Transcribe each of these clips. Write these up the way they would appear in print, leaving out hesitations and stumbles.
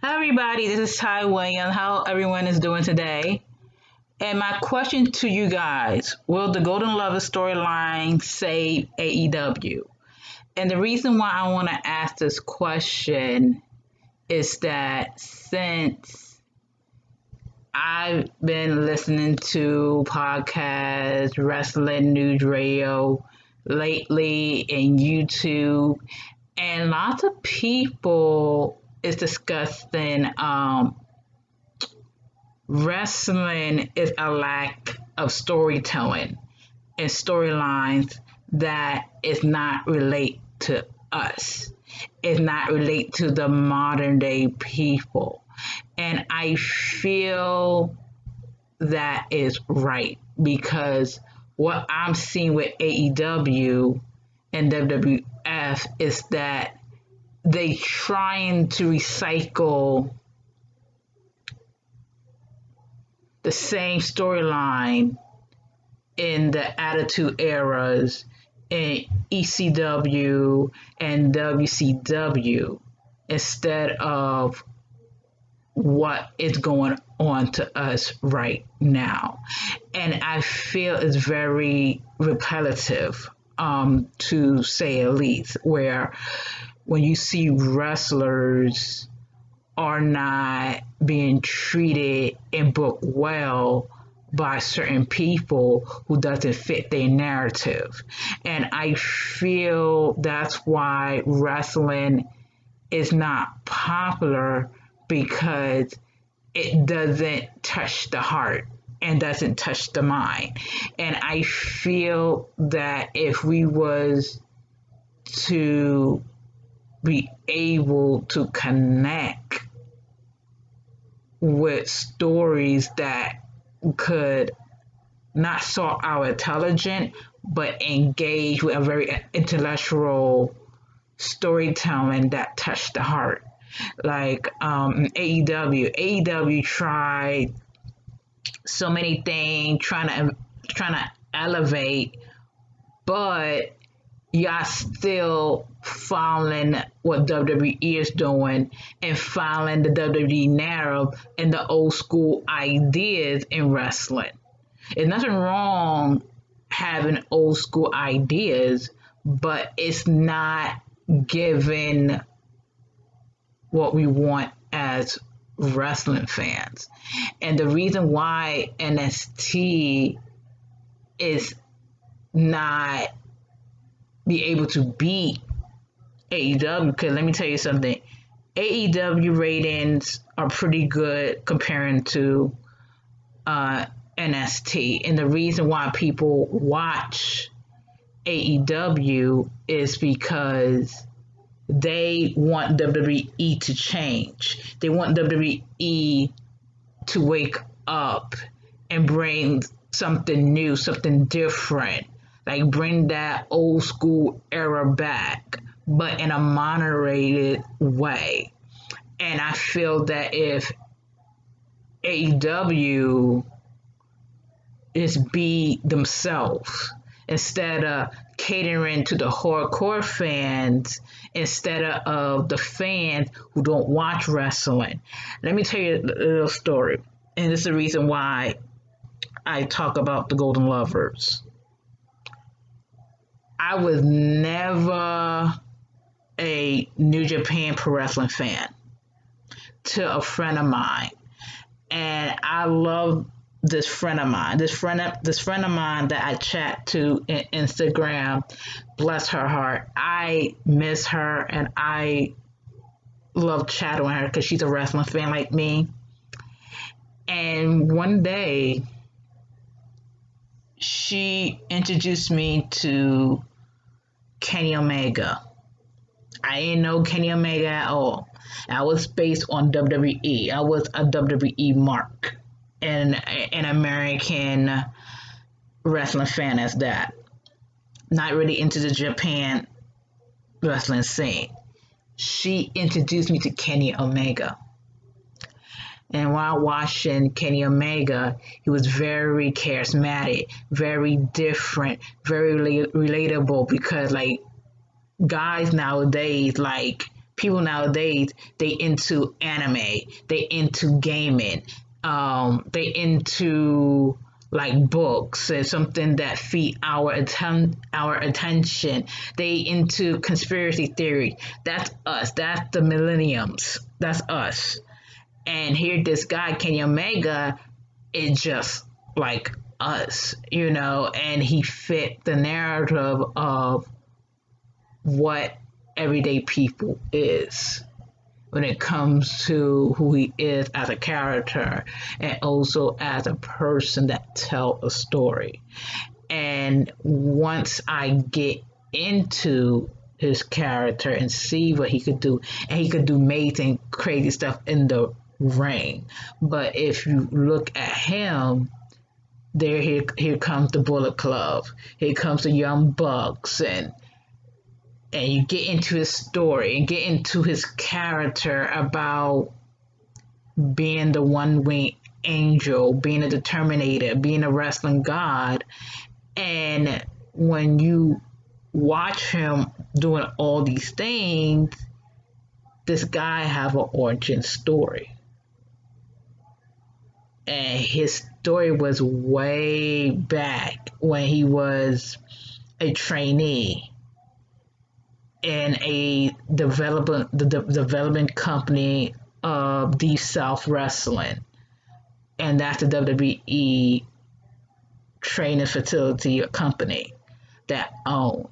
Hi everybody, this is Ty Williams. How everyone is doing today? And my question to you guys, will the Golden Lover storyline save AEW? And the reason why I want to ask this question is that since I've been listening to podcasts, wrestling news radio lately, and YouTube, and lots of people is discussing wrestling is a lack of storytelling and storylines that is not relate to us. It's not relate to the modern day people. And I feel that is right because what I'm seeing with AEW and WWF is that they trying to recycle the same storyline in the Attitude Eras in ECW and WCW instead of what is going on to us right now. And I feel it's very repetitive, to say at least, where when you see wrestlers are not being treated and booked well by certain people who doesn't fit their narrative. And I feel that's why wrestling is not popular, because it doesn't touch the heart and doesn't touch the mind. And I feel that if we was to be able to connect with stories that could not solve our intelligence, but engage with a very intellectual storytelling that touched the heart. Like AEW tried so many things, trying to elevate, but y'all still following what WWE is doing and following the WWE narrative and the old school ideas in wrestling. There's nothing wrong having old school ideas, but it's not giving what we want as wrestling fans. And the reason why NXT is not be able to beat AEW, because let me tell you something, AEW ratings are pretty good comparing to NXT. And the reason why people watch AEW is because they want WWE to change. They want WWE to wake up and bring something new, something different. Like bring that old school era back, but in a moderated way. And I feel that if AEW is be themselves instead of catering to the hardcore fans, instead of the fans who don't watch wrestling. Let me tell you a little story. And this is the reason why I talk about the Golden Lovers. I was never a New Japan Pro Wrestling fan to a friend of mine. And I love this friend of mine. This friend of mine that I chat to in Instagram, bless her heart. I miss her and I love chatting with her because she's a wrestling fan like me. And one day, she introduced me to Kenny Omega. I didn't know Kenny Omega at all. I was based on WWE. I was a WWE mark and an American wrestling fan as that. Not really into the Japan wrestling scene. She introduced me to Kenny Omega. And while watching Kenny Omega, he was very charismatic, very different, very relatable, because like guys nowadays, like people nowadays, they into anime, they into gaming, they into like books and something that feed our attention. They into conspiracy theory. That's us. That's the millenniums. That's us. And here this guy, Kenny Omega, is just like us, and he fit the narrative of what everyday people is when it comes to who he is as a character and also as a person that tell a story. And once I get into his character and see what he could do, and he could do amazing, crazy stuff in the ring. But if you look at him, here comes the Bullet Club, here comes the Young Bucks, and you get into his story and get into his character about being the one-winged angel, being a determinator, being a wrestling god. And when you watch him doing all these things, this guy have an origin story. And his story was way back when he was a trainee in a development company of Deep South Wrestling. And that's the WWE training facility or company that owned.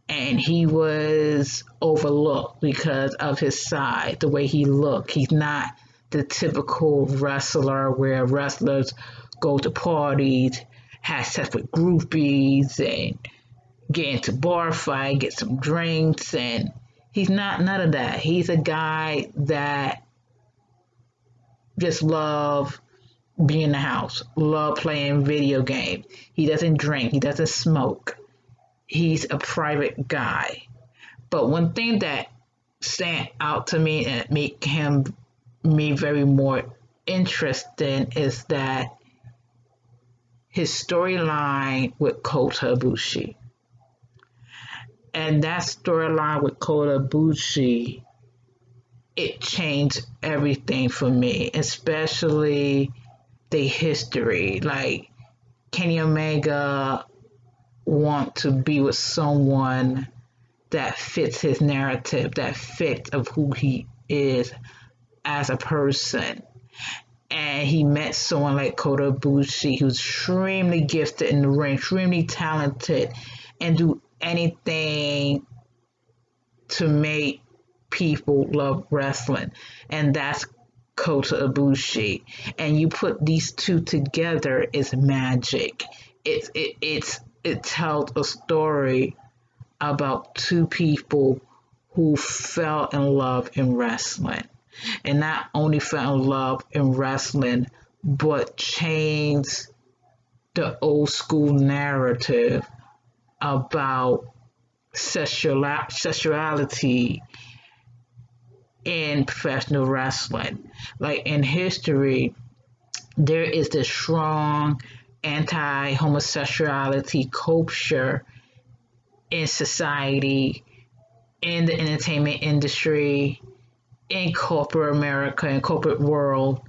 And he was overlooked because of his size, the way he looked. He's not the typical wrestler where wrestlers go to parties, have sex with groupies, and get into bar fight, get some drinks, and he's not none of that. He's a guy that just love being in the house, love playing video games. He doesn't drink, he doesn't smoke. He's a private guy. But one thing that stand out to me and make me very more interested is that his storyline with Kota Ibushi. And that storyline with Kota Ibushi, it changed everything for me, especially the history. Like, Kenny Omega want to be with someone that fits his narrative, that fits of who he is as a person. And he met someone like Kota Ibushi, who's extremely gifted in the ring, extremely talented, and do anything to make people love wrestling. And that's Kota Ibushi. And you put these two together, it's magic. It tells a story about two people who fell in love in wrestling. And not only fell in love in wrestling, but changed the old school narrative about sexuality in professional wrestling. Like, in history, there is this strong anti-homosexuality culture in society, in the entertainment industry, in corporate America and corporate world,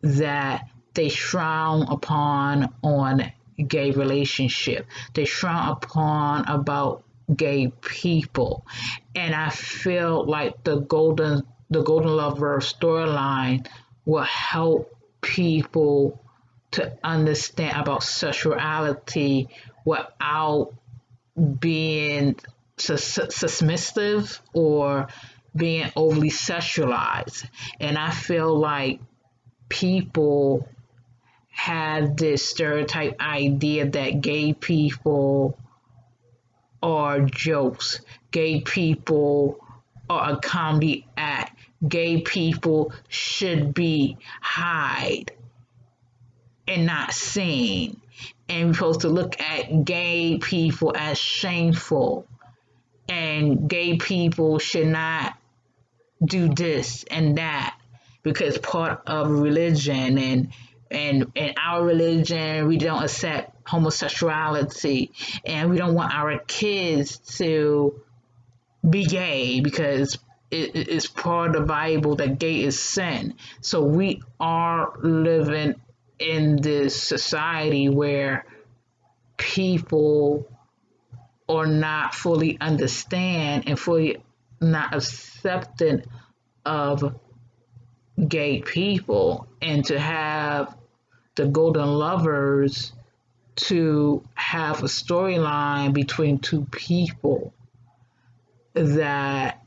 that they frown upon on gay relationship. They frown upon about gay people. And I feel like the Golden Lover storyline will help people to understand about sexuality without being submissive or being overly sexualized. And I feel like people have this stereotype idea that gay people are jokes, gay people are a comedy act, gay people should be hide and not seen, and we're supposed to look at gay people as shameful, and gay people should not do this and that because part of religion, and in our religion we don't accept homosexuality, and we don't want our kids to be gay because is part of the Bible that gay is sin. So we are living in this society where people are not fully understand and fully not accepting of gay people, and to have the Golden Lovers to have a storyline between two people that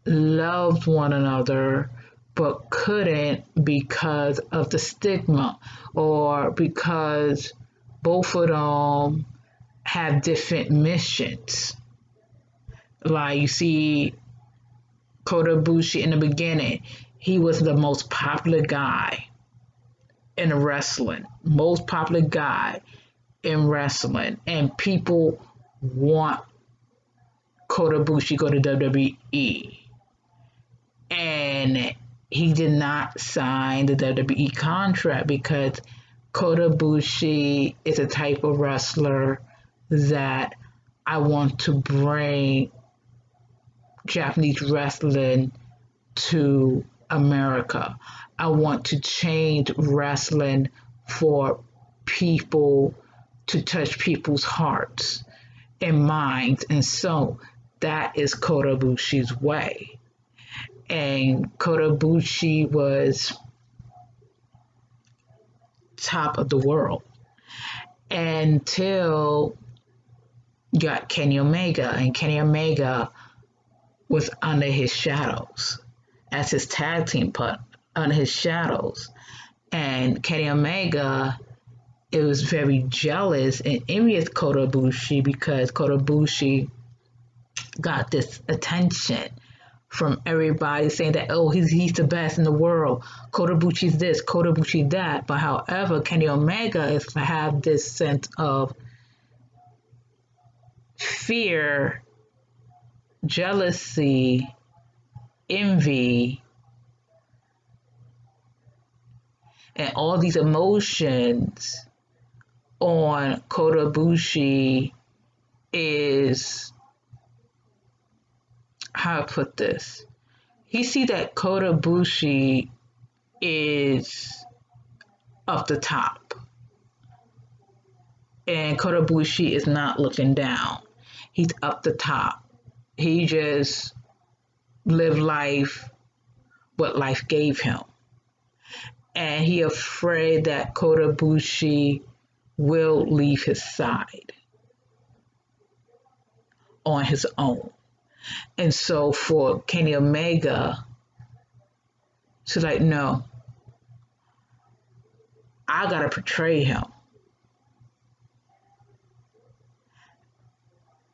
loved one another but couldn't because of the stigma, or because both of them have different missions. Like you see Kota Ibushi in the beginning, he was the most popular guy in wrestling, most popular guy in wrestling, and people want Kota Ibushi to go to WWE. And he did not sign the WWE contract because Kota Ibushi is a type of wrestler that I want to bring Japanese wrestling to America. I want to change wrestling for people, to touch people's hearts and minds. And so that is Kota Ibushi's way. And Kota Ibushi was top of the world until you got Kenny Omega, and Kenny Omega was under his shadows as his tag team partner, under his shadows. And Kenny Omega, it was very jealous and envious Kota Ibushi because Kota Ibushi got this attention from everybody saying that, oh, he's the best in the world. Kota Ibushi's this, Kota Ibushi that. But however, Kenny Omega is to have this sense of fear, jealousy, envy, and all these emotions on Kota Ibushi is, how to put this? He see that Kota Ibushi is up the top, and Kota Ibushi is not looking down. He's up the top. He just lived life what life gave him, and he afraid that Kota Ibushi will leave his side on his own. And so for Kenny Omega to like, no, I gotta portray him.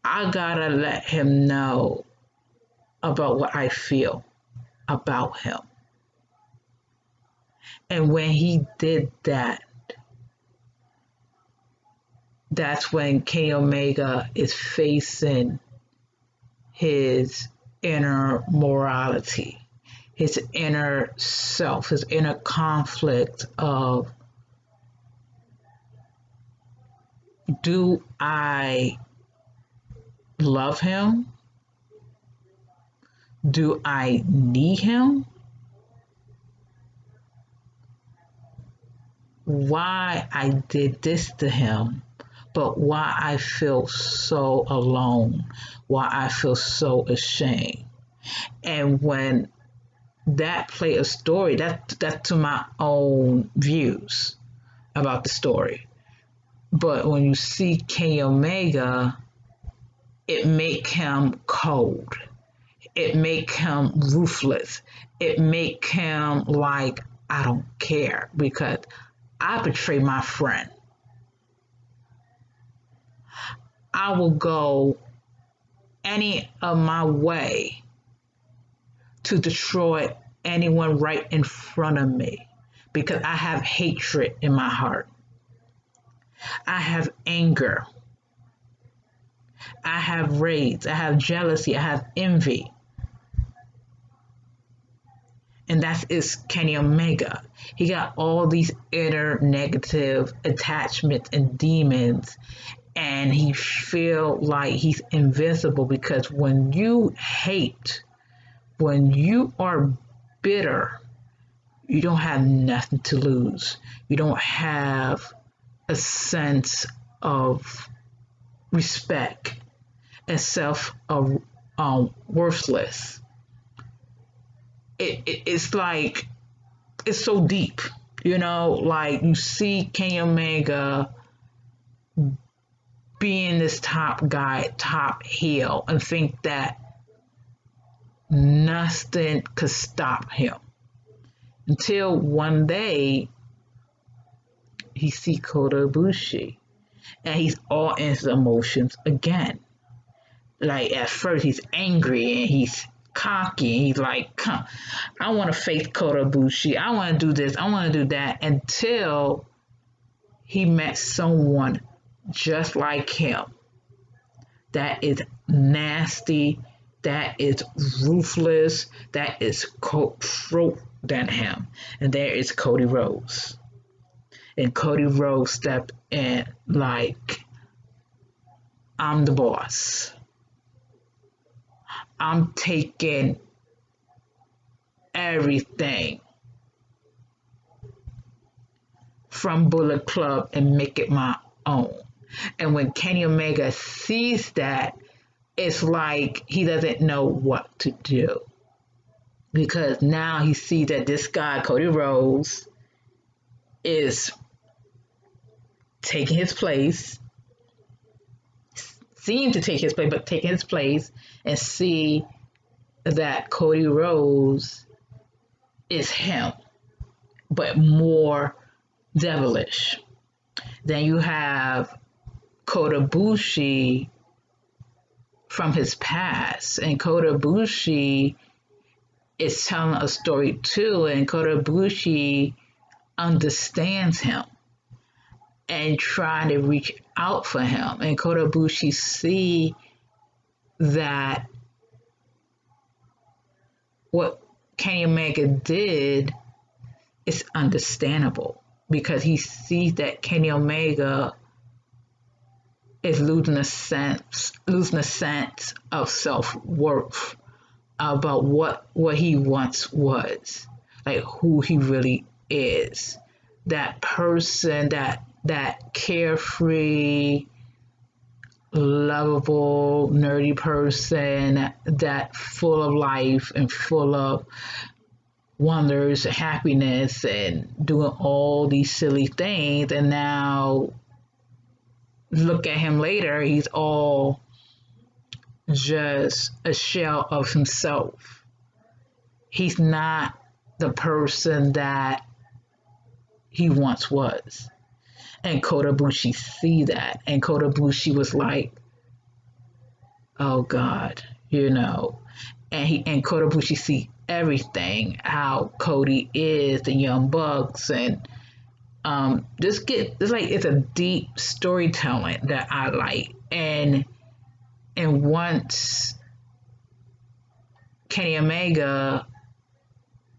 I gotta let him know about what I feel about him. And when he did that, that's when Kenny Omega is facing his inner morality, his inner self, his inner conflict of, do I love him? Do I need him? Why I did this to him, but why I feel so alone, why I feel so ashamed. And when that play a story, that's to my own views about the story. But when you see Kenny Omega, it make him cold. It make him ruthless. It make him like, I don't care because I betray my friend. I will go any of my way to destroy anyone right in front of me because I have hatred in my heart. I have anger. I have rage. I have jealousy. I have envy. And that is Kenny Omega. He got all these inner negative attachments and demons, and he feel like he's invincible because when you hate when you are bitter, you don't have nothing to lose. You don't have a sense of respect and self worthless. It's like, it's so deep, like you see Kenny Omega being this top guy, top heel, and think that nothing could stop him until one day he see Kota Ibushi and he's all in his emotions again. Like at first he's angry and he's cocky and he's like, come, I want to face Kota Ibushi, I want to do this, I want to do that, until he met someone just like him that is nasty, that is ruthless, that is cutthroat than him, and there is Cody Rhodes. And Cody Rhodes stepped in like, I'm the boss. I'm taking everything from Bullet Club and make it my own. And when Kenny Omega sees that, it's like he doesn't know what to do. Because now he sees that this guy, Cody Rhodes, is taking his place, seem to take his place, but taking his place, and see that Cody Rhodes is him, but more devilish. Then you have Kota Ibushi from his past, and Kota Ibushi is telling a story too, and Kota Ibushi understands him and trying to reach out for him, and Kota Ibushi see that what Kenny Omega did is understandable, because he sees that Kenny Omega is losing a sense of self-worth about what he once was, like who he really is. That person, that carefree, lovable, nerdy person, that full of life and full of wonders, happiness, and doing all these silly things. And now look at him later, he's all just a shell of himself. He's not the person that he once was. And Kota Ibushi see that, and Kota Ibushi was like, oh God, and Kota Ibushi see everything, how Cody is, the Young Bucks, and it's a deep storytelling that I like. And once Kenny Omega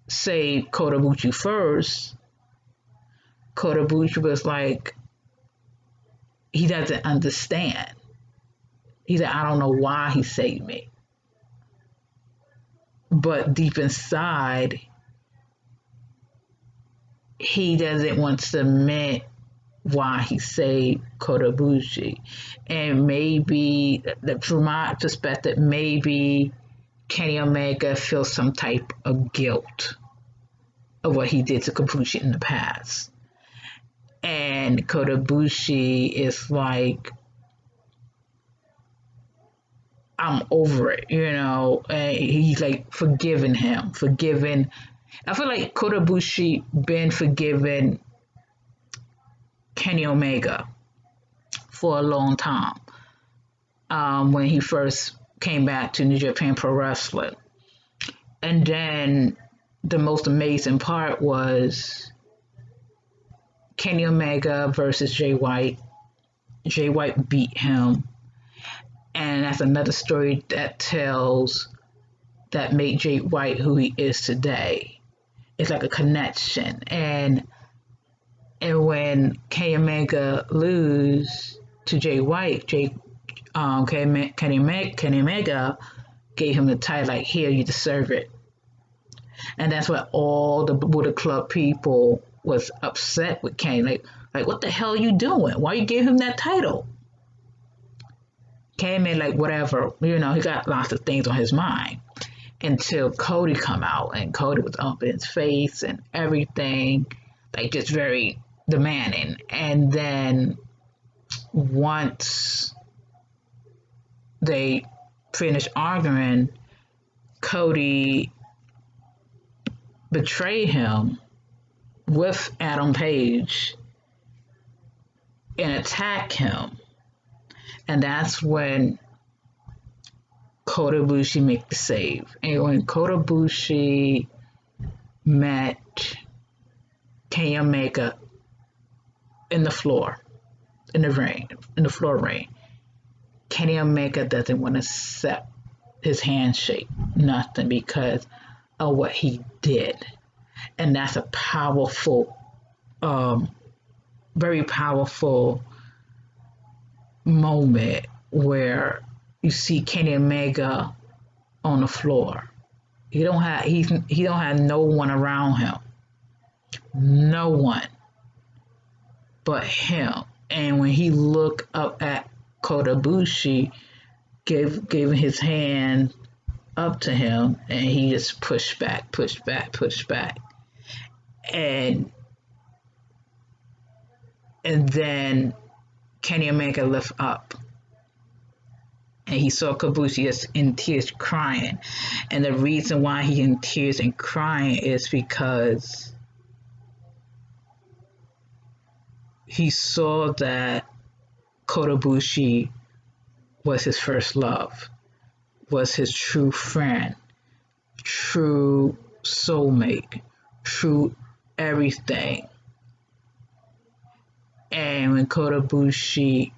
saved Kota Ibushi first, Kota Ibushi was like, he doesn't understand. He said, I don't know why he saved me. But deep inside, he doesn't want to admit why he saved Kota Ibushi. And maybe, from my perspective, maybe Kenny Omega feels some type of guilt of what he did to Ibushi in the past. And Kota Ibushi is like, I'm over it, and he's like forgiving him. I feel like Kota Ibushi been forgiving Kenny Omega for a long time. When he first came back to New Japan Pro Wrestling. And then the most amazing part was Kenny Omega versus Jay White. Jay White beat him. And that's another story that made Jay White who he is today. It's like a connection. And when Kenny Omega lose to Jay White, Kenny Omega gave him the title, like, here, you deserve it. And that's what all the Bullet Club people was upset with Kane. Like, what the hell are you doing? Why you give him that title? Came in like, whatever, he got lots of things on his mind until Cody come out, and Cody was up in his face and everything, like just very demanding. And then once they finished arguing, Cody betrayed him with Adam Page and attacked him. And that's when Kota Ibushi make the save. And when Kota Ibushi met Kenny Omega in the floor ring, Kenny Omega doesn't want to accept his handshake, nothing, because of what he did. And that's a powerful, very powerful moment where you see Kenny Omega on the floor. He don't have no one around him. No one but him. And when he looked up at Kota Ibushi, gave his hand up to him, and he just pushed back. And then Kenny Omega lift up, and he saw Ibushi just in tears crying. And the reason why he in tears and crying is because he saw that Kota Ibushi was his first love, was his true friend, true soulmate, true everything. And when Kota Ibushi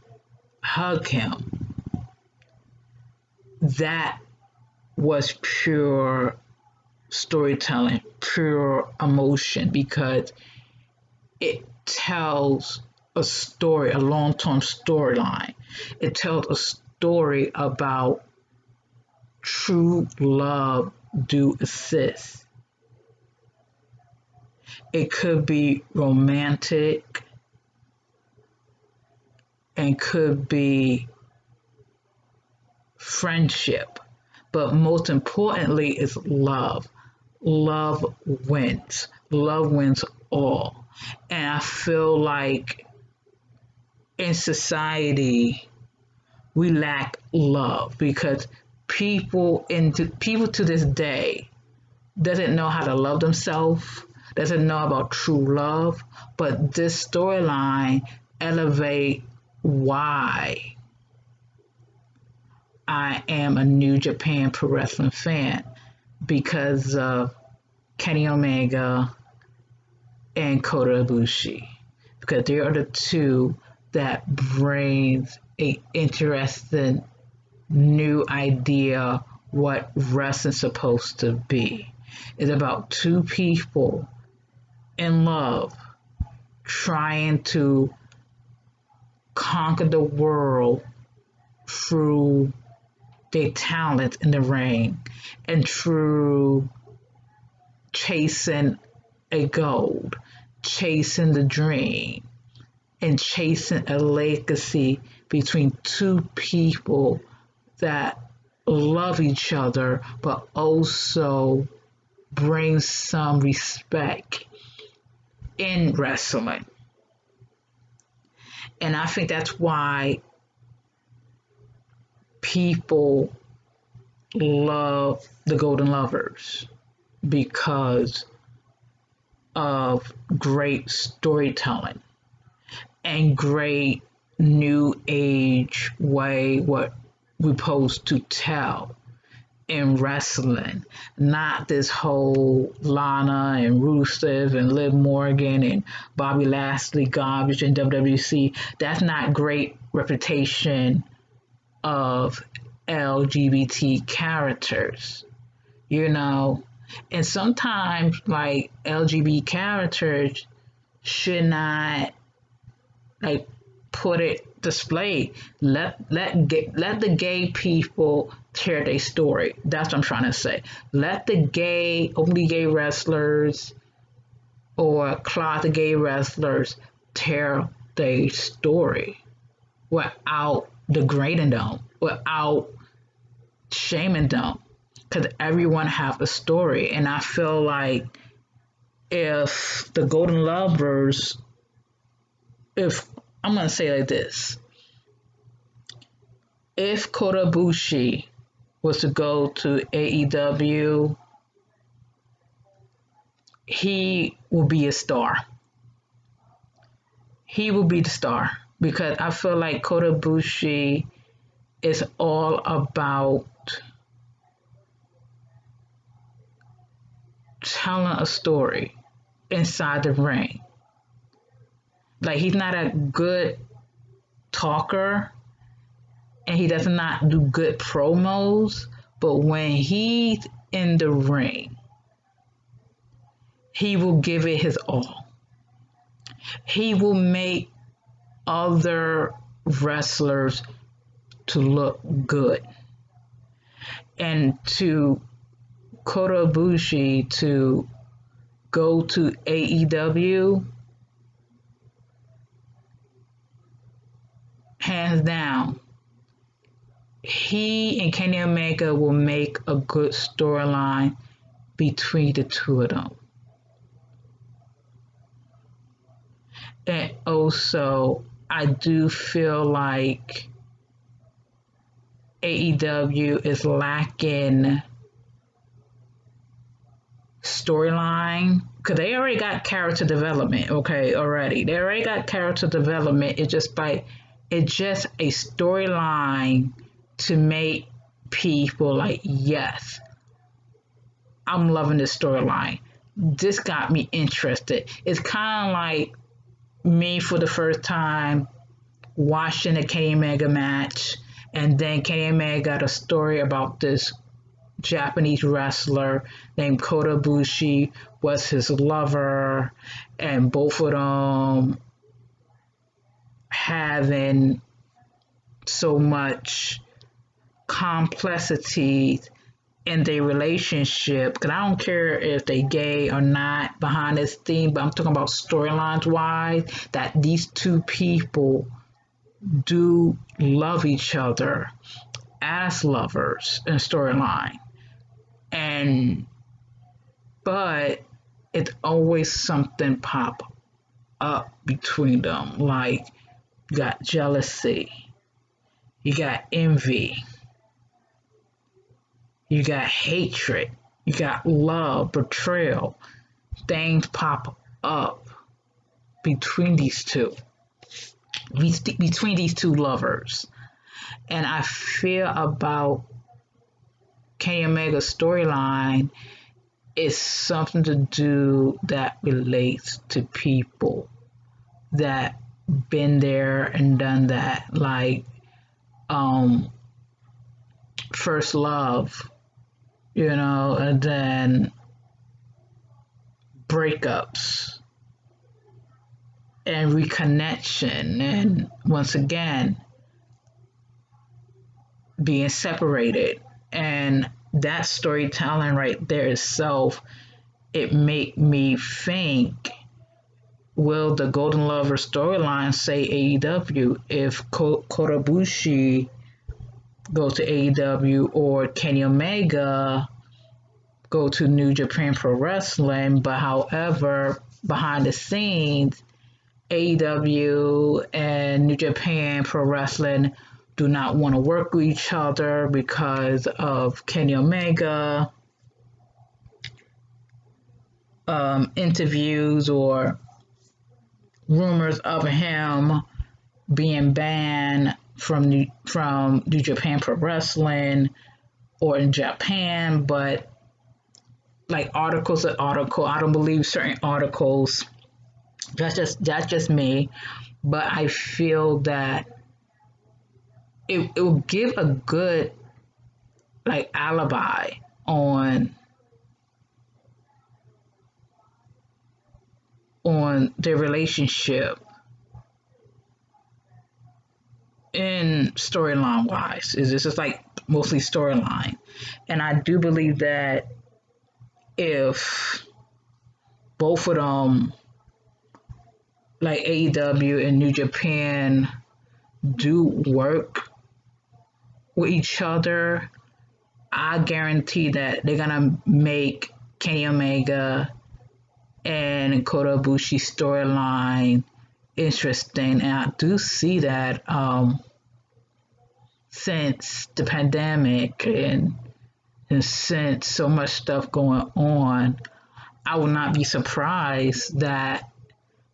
hugged him, that was pure storytelling, pure emotion, because it tells a story, a long-term storyline. It tells a story about true love do exist. It could be romantic and could be friendship, but most importantly is love. Love wins. Love wins all. And I feel like in society we lack love, because people to this day doesn't know how to love themselves, doesn't know about true love. But this storyline elevate why I am a New Japan Pro Wrestling fan, because of Kenny Omega and Kota Ibushi, because they are the two that brings a interesting new idea what wrestling's supposed to be. It's about two people in love trying to conquer the world through their talent in the ring and through chasing a goal, chasing the dream, and chasing a legacy between two people that love each other but also bring some respect in wrestling. And I think that's why people love the Golden Lovers, because of great storytelling and great new age way what we're supposed to tell in wrestling. Not this whole Lana and Rusev and Liv Morgan and Bobby Lashley garbage in WWC. That's not great reputation of LGBT characters, and sometimes LGBT characters should not put it displayed. Let the gay people share their story. That's what I'm trying to say. Let the only gay wrestlers or closet gay wrestlers tell their story without degrading them, without shaming them, because everyone have a story. And I feel like if the Golden Lovers, if I'm gonna say it like this, if Kota Ibushi was to go to AEW, he will be a star. He will be the star because I feel like Kota Ibushi is all about telling a story inside the ring. Like, he's not a good talker and he does not do good promos, but when he's in the ring, he will give it his all. He will make other wrestlers to look good. And to Kota Ibushi to go to AEW, hands down, he and Kenny Omega will make a good storyline between the two of them. And also, I do feel like AEW is lacking storyline because they already got character development. Okay, already they already got character development. It's just a storyline to make people like, yes, I'm loving this storyline. This got me interested. It's kind of like me for the first time watching a Kenny Omega match, and then Kenny Omega got a story about this Japanese wrestler named Kota Ibushi was his lover, and both of them having so much complexity in their relationship. Because I don't care if they gay or not behind this thing, but I'm talking about storylines wise, that these two people do love each other as lovers in storyline. But it's always something pop up between them. Like, you got jealousy, you got envy, you got hatred, you got love, betrayal. Things pop up between these two lovers. And I feel about Kenny Omega's storyline is something to do that relates to people that been there and done that, like first love, and then breakups and reconnection, and once again being separated. And that storytelling right there itself, it make me think, will the Golden Lover storyline say AEW if Kota Ibushi go to AEW, or Kenny Omega go to New Japan Pro Wrestling? But however, behind the scenes, AEW and New Japan Pro Wrestling do not want to work with each other because of Kenny Omega interviews or rumors of him being banned from New Japan Pro Wrestling or in Japan. But like articles, I don't believe certain articles. That's just me. But I feel that it will give a good like alibi on their relationship in storyline wise. It's just like mostly storyline. And I do believe that if both of them, like AEW and New Japan, do work with each other, I guarantee that they're gonna make Kenny Omega and Kota Ibushi storyline interesting. And I do see that since the pandemic and since so much stuff going on, I would not be surprised that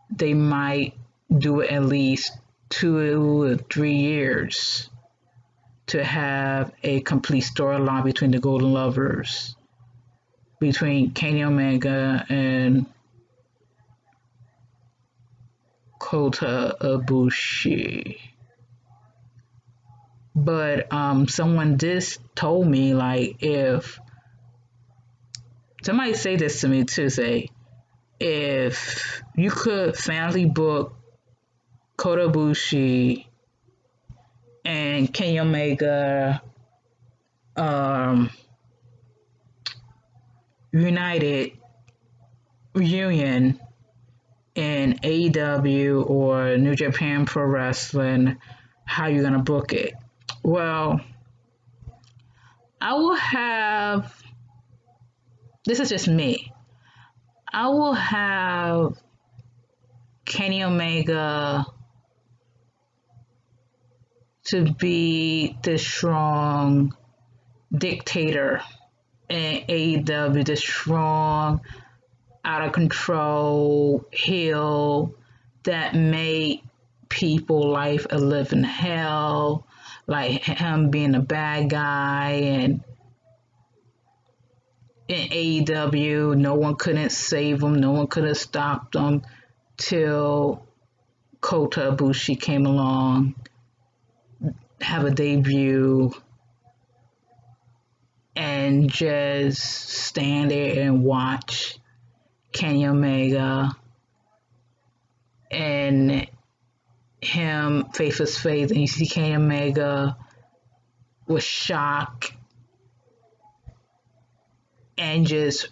they might do it at least 2 or 3 years to have a complete storyline between the Golden Lovers, between Kenny Omega and Kota Ibushi. But someone just told me, like, if somebody say this to me too, say, if you could family book Kota Ibushi and Kenny Omega United reunion in AEW or New Japan Pro Wrestling, how you gonna book it? Well, I will have, this is just me, I will have Kenny Omega to be the strong dictator in AEW, the strong, out of control heel that made people life a living hell, like him being a bad guy. And in AEW, no one couldn't save him, no one could have stopped him till Kota Ibushi came along, have a debut, and just stand there and watch Kenny Omega and him face his face, and you see Kenny Omega with shock and just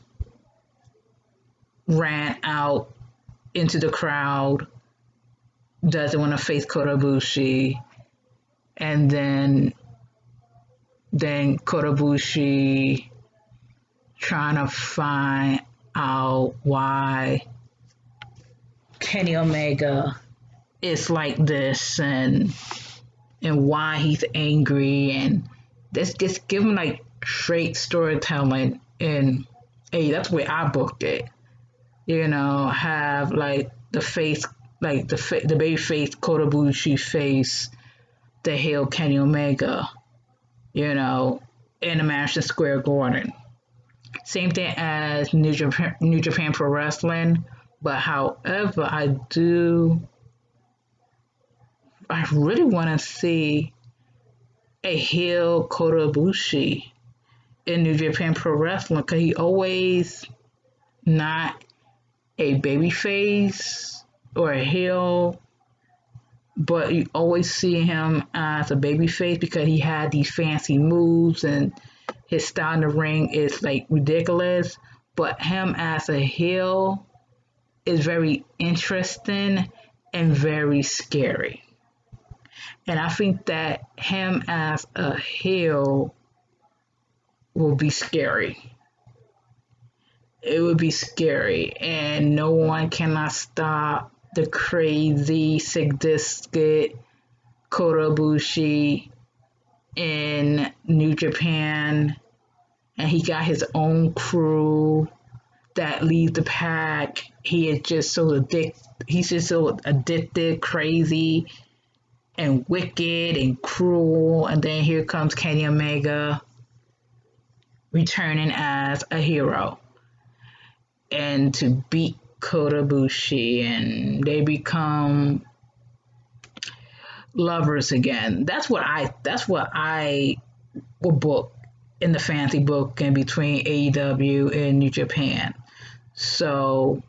ran out into the crowd, doesn't want to face Kota Ibushi, and then Kota Ibushi trying to find out why Kenny Omega is like this and why he's angry, and this just give him like straight storytelling. And hey, that's where I booked it. You know, have like the face, like the baby face Kota Ibushi face the heel Kenny Omega, you know, in the Madison Square Garden. Same thing as New Japan Pro Wrestling, but however, I really want to see a heel Kota Ibushi in New Japan Pro Wrestling, because he always not a baby face or a heel, but you always see him as a baby face because he had these fancy moves and his style in the ring is like ridiculous. But him as a heel is very interesting and very scary. And I think that him as a heel will be scary. It would be scary, and no one cannot stop the crazy, sadistic Kota Ibushi in New Japan, and he got his own crew that leads the pack. He is just so addicted, crazy, and wicked and cruel. And then here comes Kenny Omega returning as a hero and to beat Kota Ibushi, and they become lovers again. That's what I would book in the fantasy book in between AEW and New Japan. So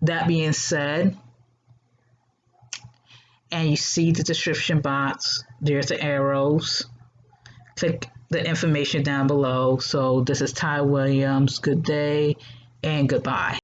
that being said, and you see the description box. There's the arrows. Click the information down below. So this is Ty Williams. Good day and goodbye.